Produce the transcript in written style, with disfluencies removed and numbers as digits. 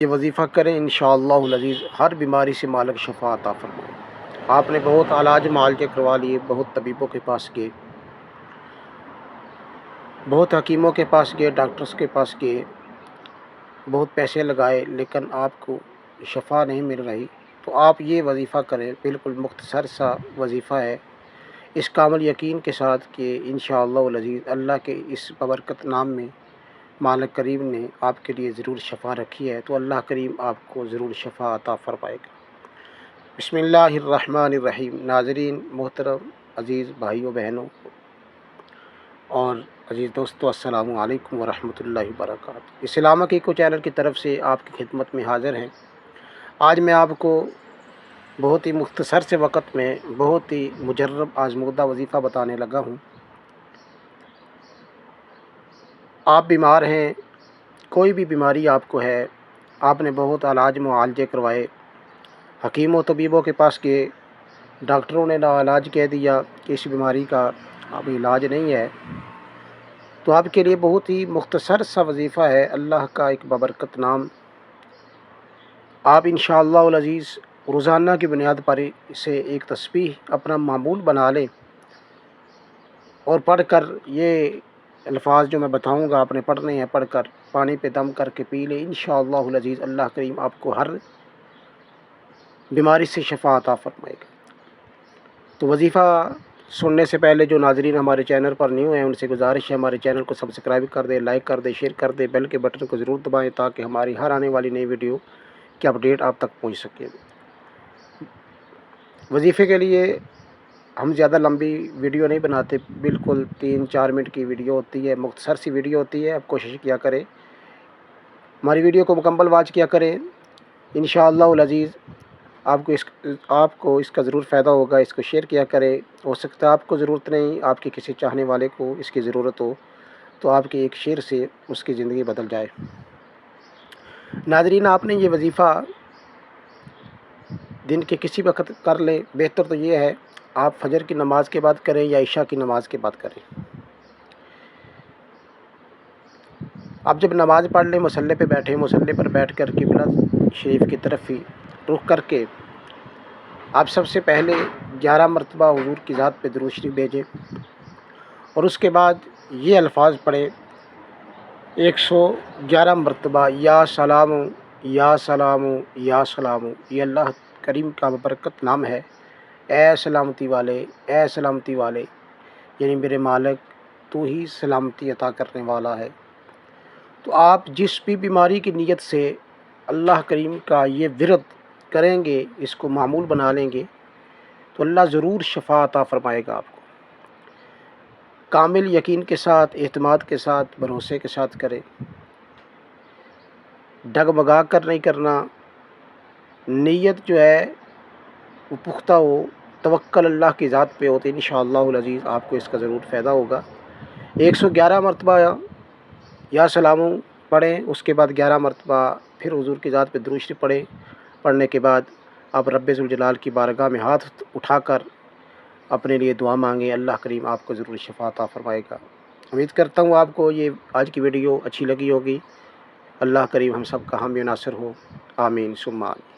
یہ وظیفہ کریں انشاءاللہ العزیز ہر بیماری سے مالک شفا عطا فرمائے۔ آپ نے بہت علاج معالجے کروا لیے، بہت طبیبوں کے پاس گئے، بہت حکیموں کے پاس گئے، ڈاکٹرز کے پاس گئے، بہت پیسے لگائے، لیکن آپ کو شفا نہیں مل رہی، تو آپ یہ وظیفہ کریں۔ بالکل مختصر سا وظیفہ ہے، اس کامل یقین کے ساتھ کہ انشاءاللہ العزیز اللہ کے اس بابرکت نام میں مالک کریم نے آپ کے لیے ضرور شفا رکھی ہے، تو اللہ کریم آپ کو ضرور شفا عطا فرمائے گا۔ بسم اللہ الرحمن الرحیم۔ ناظرین محترم عزیز بھائیوں بہنوں اور عزیز دوستو، السلام علیکم ورحمۃ اللہ وبرکاتہ۔ اسلام کی کو چینل کی طرف سے آپ کی خدمت میں حاضر ہیں۔ آج میں آپ کو بہت ہی مختصر سے وقت میں بہت ہی مجرب آزمودہ وظیفہ بتانے لگا ہوں۔ آپ بیمار ہیں، کوئی بھی بیماری آپ کو ہے، آپ نے بہت علاج معالجے کروائے، حکیم و طبیبوں کے پاس گئے، ڈاکٹروں نے علاج کہہ دیا کہ اس بیماری کا اب علاج نہیں ہے، تو آپ کے لیے بہت ہی مختصر سا وظیفہ ہے، اللہ کا ایک بابرکت نام۔ آپ انشاءاللہ العزیز روزانہ کی بنیاد پر اسے ایک تسبیح اپنا معمول بنا لیں اور پڑھ کر یہ الفاظ جو میں بتاؤں گا آپ نے پڑھنے ہیں، پڑھ کر پانی پہ دم کر کے پی لیں، انشاءاللہ العزیز اللہ کریم آپ کو ہر بیماری سے شفا عطا فرمائے گا۔ تو وظیفہ سننے سے پہلے جو ناظرین ہمارے چینل پر نیو ہیں ان سے گزارش ہے ہمارے چینل کو سبسکرائب کر دیں، لائک کر دیں، شیئر کر دیں، بیل کے بٹن کو ضرور دبائیں تاکہ ہماری ہر آنے والی نئی ویڈیو کی اپڈیٹ آپ تک پہنچ سکے۔ وظیفے کے لیے ہم زیادہ لمبی ویڈیو نہیں بناتے، بالکل 3-4 منٹ کی ویڈیو ہوتی ہے، مختصر سی ویڈیو ہوتی ہے۔ آپ کوشش کیا کریں ہماری ویڈیو کو مکمل واچ کیا کریں، انشاءاللہ العزیز آپ کو اس کا ضرور فائدہ ہوگا۔ اس کو شیئر کیا کریں، ہو سکتا ہے آپ کو ضرورت نہیں، آپ کے کسی چاہنے والے کو اس کی ضرورت ہو، تو آپ کے ایک شیئر سے اس کی زندگی بدل جائے۔ ناظرین آپ نے یہ وظیفہ دن کے کسی وقت کر لیں، بہتر تو یہ ہے آپ فجر کی نماز کے بعد کریں یا عشاء کی نماز کے بعد کریں۔ آپ جب نماز پڑھ لیں مصلی پہ بیٹھیں، مصلی پر بیٹھ کر قبلہ شریف کی طرف ہی رخ کر کے آپ سب سے پہلے 11 مرتبہ حضور کی ذات پہ درود شریف بھیجیں اور اس کے بعد یہ الفاظ پڑھیں 111 مرتبہ، یا سلام یا سلام یا سلام۔ یہ اللہ کریم کا بابرکت نام ہے، اے سلامتی والے، اے سلامتی والے، یعنی میرے مالک تو ہی سلامتی عطا کرنے والا ہے۔ تو آپ جس بھی بیماری کی نیت سے اللہ کریم کا یہ ورد کریں گے، اس کو معمول بنا لیں گے، تو اللہ ضرور شفا عطا فرمائے گا آپ کو۔ کامل یقین کے ساتھ، اعتماد کے ساتھ، بھروسے کے ساتھ کریں، ڈگمگا کر نہیں کرنا، نیت جو ہے وہ پختہ ہو، توکل اللہ کی ذات پہ ہوتے، انشاءاللہ العزیز آپ کو اس کا ضرور فائدہ ہوگا۔ 111 مرتبہ یا سلام پڑھیں، اس کے بعد 11 مرتبہ پھر حضور کی ذات پہ درود شریف پڑھیں۔ پڑھنے کے بعد آپ رب ذوالجلال کی بارگاہ میں ہاتھ اٹھا کر اپنے لیے دعا مانگیں، اللہ کریم آپ کو ضرور شفا عطا فرمائے گا۔ امید کرتا ہوں آپ کو یہ آج کی ویڈیو اچھی لگی ہوگی۔ اللہ کریم ہم سب کا حامی و ناصر ہو، آمین ثم آمین۔